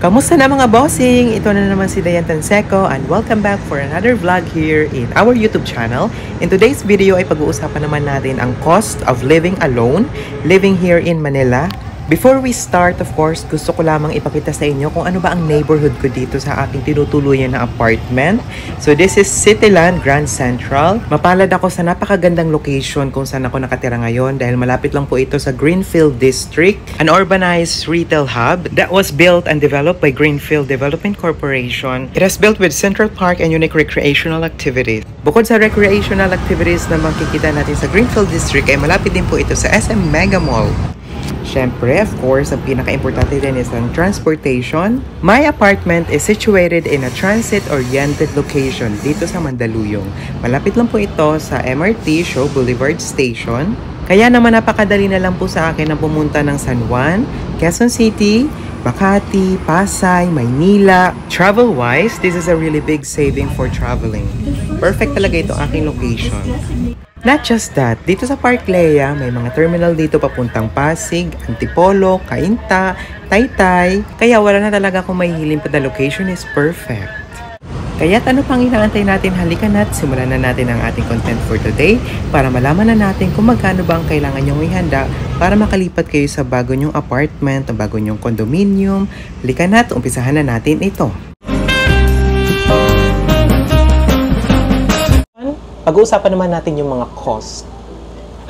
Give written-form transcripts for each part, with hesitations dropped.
Kamusta na mga bossing? Ito na naman si Dayan Tanseco and welcome back for another vlog here in our YouTube channel. In today's video ay pag-uusapan naman natin ang cost of living alone, living here in Manila. Before we start, of course, gusto ko lamang ipakita sa inyo kung ano ba ang neighborhood ko dito sa aking tinutuluyan na apartment. So this is Cityland Grand Central. Mapalad ako sa napakagandang location kung saan ako nakatira ngayon dahil malapit lang po ito sa Greenfield District, an urbanized retail hub that was built and developed by Greenfield Development Corporation. It has built with Central Park and unique recreational activities. Bukod sa recreational activities na makikita natin sa Greenfield District ay malapit din po ito sa SM Mega Mall. Siyempre, of course, ang pinaka-importante din is ang transportation. My apartment is situated in a transit-oriented location dito sa Mandaluyong. Malapit lang po ito sa MRT Shaw Boulevard Station. Kaya naman napakadali na lang po sa akin na pumunta ng San Juan, Quezon City, Makati, Pasay, Maynila. Travel-wise, this is a really big saving for traveling. Perfect talaga itong aking location. Not just that, dito sa Park Lea, may mga terminal dito papuntang Pasig, Antipolo, Cainta, Taytay. Kaya wala na talaga kung may hiling pa, the location is perfect. Kaya ano pang inaantay natin, halika na't simulan na natin ang ating content for today para malaman na natin kung magkano ba ang kailangan nyong ihanda para makalipat kayo sa bago nyong apartment o bago nyong condominium. Halika na't umpisahan na natin ito. Pag-uusapan naman natin yung mga cost.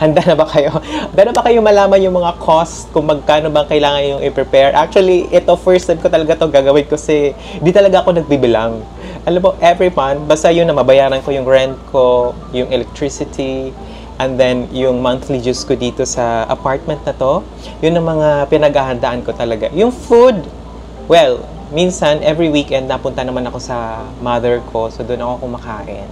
Handa na ba kayo? Handa na ba kayo malaman yung mga cost kung magkano bang kailangan yung i-prepare? Actually, ito first time ko talaga to gagawin kasi di talaga ako nagbibilang. Alam mo, every month, basta yun na mabayaran ko yung rent ko, yung electricity, and then yung monthly dues ko dito sa apartment na to, yun ang mga pinaghahandaan ko talaga. Yung food, well, minsan, every weekend, napunta naman ako sa mother ko, so doon ako kumakain.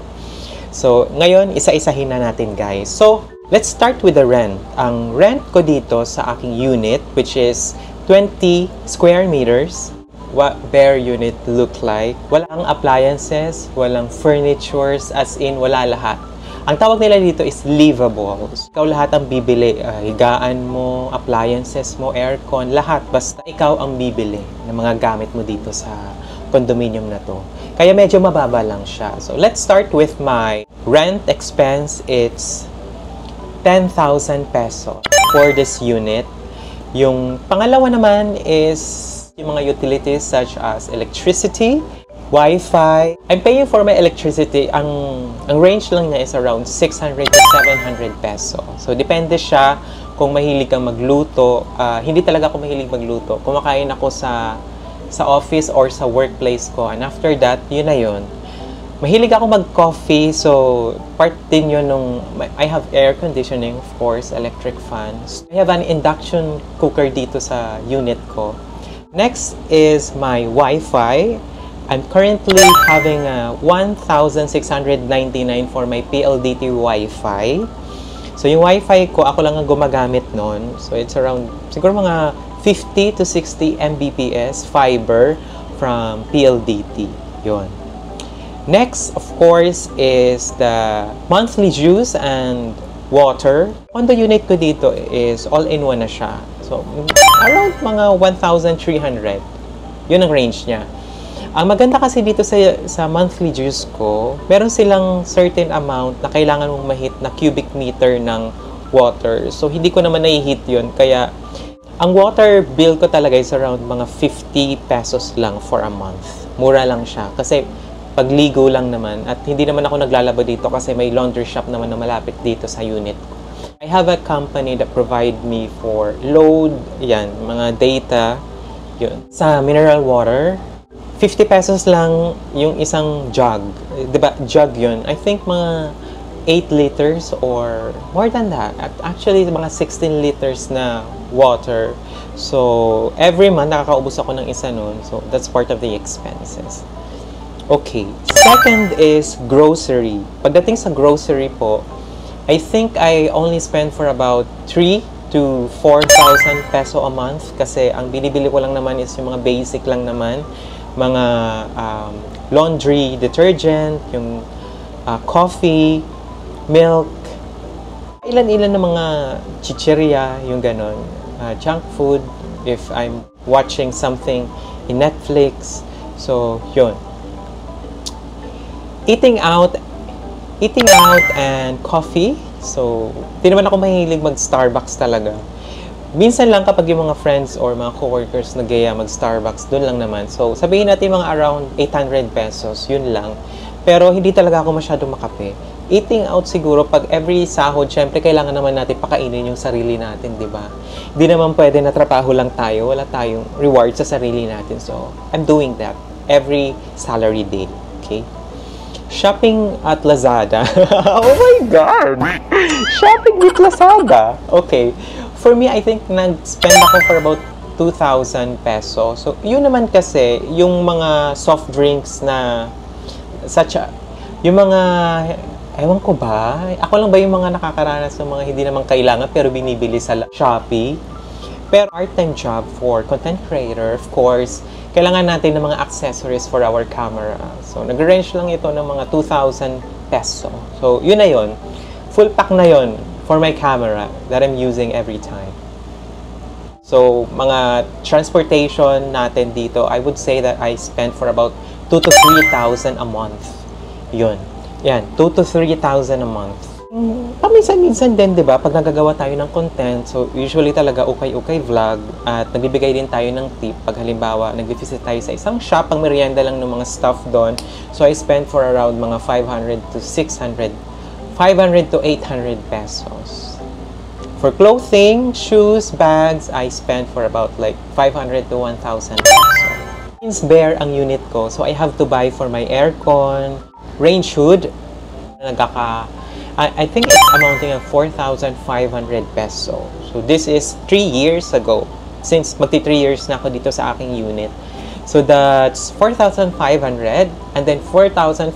So, ngayon, isa-isahin na natin, guys. So, let's start with the rent. Ang rent ko dito sa aking unit, which is 20 square meters. What their unit look like. Walang appliances, walang furnitures, as in, wala lahat. Ang tawag nila dito is livables. Ikaw lahat ang bibili. Higaan mo, appliances mo, aircon, lahat. Basta ikaw ang bibili ng mga gamit mo dito sa condominium na to. Kaya medyo mababa lang siya. So, let's start with my rent expense. It's 10,000 pesos for this unit. Yung pangalawa naman is yung mga utilities such as electricity, Wi-Fi. I'm paying for my electricity. Ang range lang niya is around 600 to 700 pesos. So, depende siya kung mahilig kang magluto. Hindi talaga ako mahilig magluto. Kumakain ako sa office or sa workplace ko. And after that, yun na yun. Mahilig ako mag-coffee. So, part din yun nung... I have air conditioning, of course, electric fans. I have an induction cooker dito sa unit ko. Next is my Wi-Fi. I'm currently having 1,699 for my PLDT Wi-Fi. So, yung Wi-Fi ko, ako lang ang gumagamit nun. So, it's around, siguro mga 50 to 60 Mbps fiber from PLDT. Yun. Next, of course, is the monthly dues and water. Condo unit ko dito is all-in-one na siya. So, around mga 1,300. Yun ang range niya. Ang maganda kasi dito sa monthly dues ko, meron silang certain amount na kailangan mong mahit na cubic meter ng water. So, hindi ko naman nai-hit yun. Kaya, ang water bill ko talaga is around mga 50 pesos lang for a month. Mura lang siya. Kasi pagligo lang naman. At hindi naman ako naglalaba dito kasi may laundry shop naman na malapit dito sa unit ko. I have a company that provide me for load, yan, mga data. Yun. Sa mineral water, 50 pesos lang yung isang jug. Diba? Jug yun. I think mga 8 liters or more than that. Actually, mga 16 liters na water. So, every month, nakakaubos ako ng isa nun. So, that's part of the expenses. Okay. Second is grocery. Pagdating sa grocery po, I think I only spend for about 3 to 4,000 peso a month. Kasi ang binibili ko lang naman is yung mga basic lang naman. Mga laundry, detergent, yung coffee, milk, ilan-ilan na mga chichirya, yung ganon. Junk food, if I'm watching something in Netflix. So, yun. Eating out and coffee. So, di naman ako mahilig mag-Starbucks talaga. Minsan lang kapag yung mga friends or mga coworkers nagaya mag-Starbucks, doon lang naman. So, sabihin natin mga around 800 pesos, yun lang. Pero hindi talaga ako masyadong makape. Eating out siguro, pag every sahod, syempre kailangan naman natin pakainin yung sarili natin, di ba? Di naman pwede na trabaho lang tayo, wala tayong reward sa sarili natin. So, I'm doing that every salary day, okay? Shopping at Lazada. Oh my God! Shopping with Lazada. Okay. For me, I think nag-spend ako for about 2,000 pesos. So, yun naman kasi, yung mga soft drinks na, yung mga, ewan ko ba? Ako lang ba yung mga nakakaranas ng mga hindi naman kailangan pero binibili sa Shopee? Pero part-time job for content creator, of course, kailangan natin ng mga accessories for our camera. So, nag-range lang ito ng mga 2,000 peso. So, yun na yun. Full pack na yun for my camera that I'm using every time. So, mga transportation natin dito, I would say that I spend for about 2 to 3,000 a month. Yun. Yan, 2 to 3,000 a month. Paminsan-minsan din, di ba, pag nagagawa tayo ng content, so usually talaga ukay-ukay vlog at nagbibigay din tayo ng tip pag halimbawa nag-visit tayo sa isang shop, pang merienda lang ng mga stuff doon. So I spend for around mga 500 to 800 pesos. For clothing, shoes, bags, I spend for about like 500 to 1,000 pesos. Since bare ang unit ko, so I have to buy for my aircon, range hood, I think it's amounting of 4,500 peso. So this is 3 years ago. Since magti 3 years na ako dito sa aking unit. So that's 4,500 and then 4,500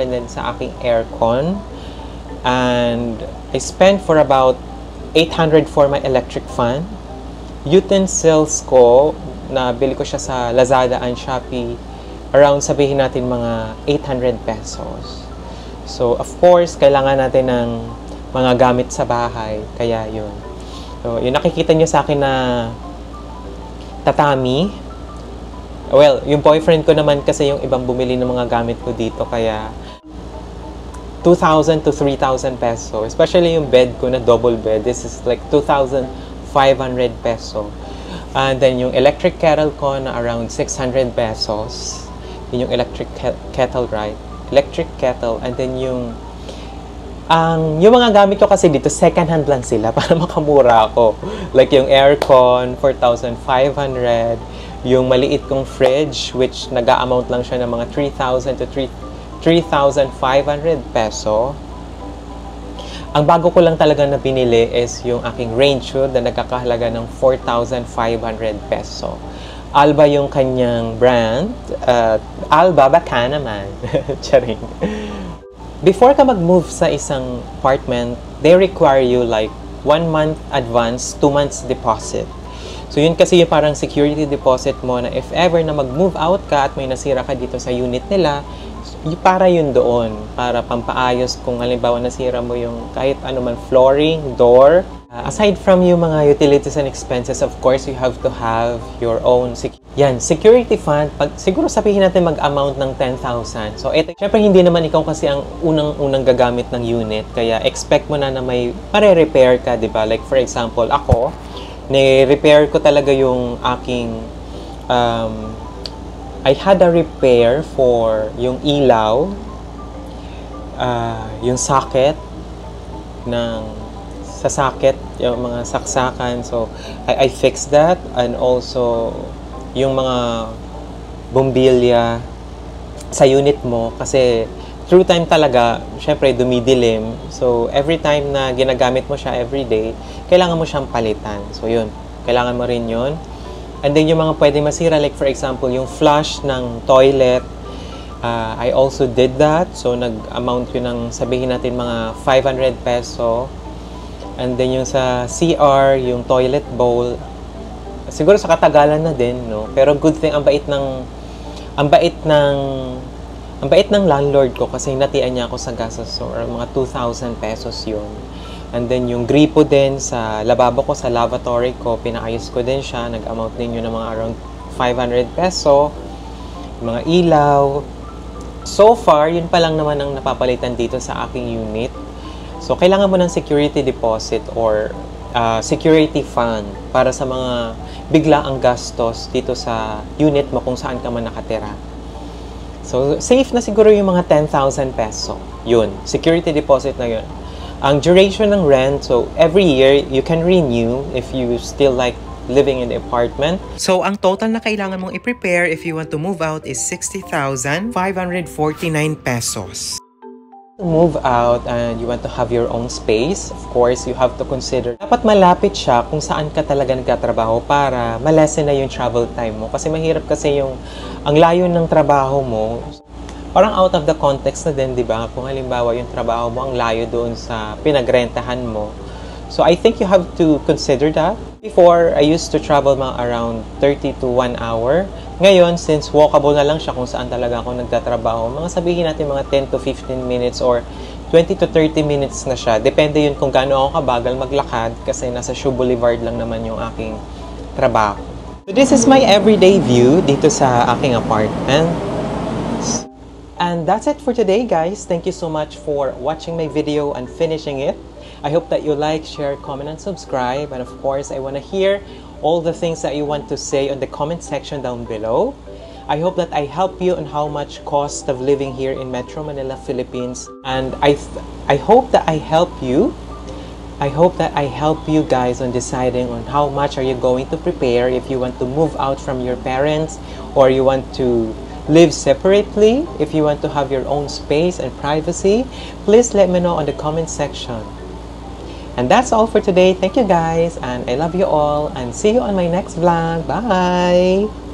din sa aking aircon. And I spent for about 800 for my electric fan. Utensils ko, nabili ko siya sa Lazada and Shopee, around sabihin natin mga 800 pesos. So, of course, kailangan natin ng mga gamit sa bahay. Kaya yun. So, yung nakikita nyo sa akin na tatami. Well, yung boyfriend ko naman kasi yung ibang bumili ng mga gamit ko dito. Kaya 2,000 to 3,000 peso. Especially yung bed ko na double bed. This is like 2,500 peso. And then yung electric kettle ko na around 600 pesos. Yun yung electric kettle, right? Electric kettle. And then yung mga gamit ko kasi dito, second hand lang sila para makamura ako. Like yung aircon, 4,500. Yung maliit kong fridge, which nag-a-amount lang siya ng mga 3,000 to 3,500 peso. Ang bago ko lang talaga na binili is yung aking range hood na nagkakahalaga ng 4,500 peso. Alba yung kanyang brand. Alba, baka naman. Charing. Before ka mag-move sa isang apartment, they require you like 1 month advance, 2 months deposit. So yun kasi yung parang security deposit mo na if ever na mag-move out ka at may nasira ka dito sa unit nila, para yun doon, para pampaayos kung halimbawa nasira mo yung kahit ano man flooring, door. Aside from yung mga utilities and expenses, of course, you have to have your own security fund. Siguro sabihin natin mag-amount ng 10,000. So, syempre hindi naman ikaw kasi ang unang gagamit ng unit. Kaya expect mo na may mare-repair ka, di ba? Like for example, ako, ni-repair ko talaga yung aking I had a repair for yung ilaw, yung socket sa socket, yung mga saksakan. So, I fixed that. And also, yung mga bombilya sa unit mo. Kasi, through time talaga, syempre, dumidilim. So, every time na ginagamit mo siya everyday, kailangan mo siyang palitan. So, yun. Kailangan mo rin yun. And then, yung mga pwede masira, like for example, yung flush ng toilet, I also did that. So, nag-amount yun ng, sabihin natin, mga 500 peso. And then yung sa CR, yung toilet bowl, siguro sa katagalan na din, no? Pero good thing, ang bait ng landlord ko kasi natian niya ako sa gastos. So, mga 2,000 pesos yun. And then yung gripo din sa lababo ko, sa lavatory ko, pinaayos ko din siya. Nag-amount din yun ng mga around 500 peso, mga ilaw. So far, yun pa lang naman ang napapalitan dito sa aking unit. So, kailangan mo ng security deposit or security fund para sa mga biglaang gastos dito sa unit mo kung saan ka man nakatira. So, safe na siguro yung mga 10,000 peso. Yun, security deposit na yun. Ang duration ng rent, so every year, you can renew if you still like living in the apartment. So, ang total na kailangan mong i-prepare if you want to move out is 60,549 pesos. To move out and you want to have your own space, of course, you have to consider dapat malapit siya kung saan ka talaga nagtatrabaho para malesen na yung travel time mo. Kasi mahirap kasi yung ang layo ng trabaho mo, parang out of the context na din, di ba? Kung halimbawa yung trabaho mo ang layo doon sa pinagrentahan mo. So I think you have to consider that. Before, I used to travel mga around 30 to 1 hour. Ngayon, since walkable na lang siya kung saan talaga ako nagtatrabaho, mga sabihin natin mga 10 to 15 minutes or 20 to 30 minutes na siya. Depende yun kung gaano ako kabagal maglakad kasi nasa Shaw Boulevard lang naman yung aking trabaho. So this is my everyday view dito sa aking apartment. And that's it for today, guys. Thank you so much for watching my video and finishing it. I hope that you like, share, comment, and subscribe. And of course, I want to hear all the things that you want to say on the comment section down below. I hope that I help you on how much cost of living here in Metro Manila, Philippines. And I hope that I help you. I hope that I help you guys on deciding on how much are you going to prepare if you want to move out from your parents or you want to live separately, if you want to have your own space and privacy. Please let me know on the comment section. And that's all for today. Thank you guys, and I love you all, and see you on my next vlog. Bye!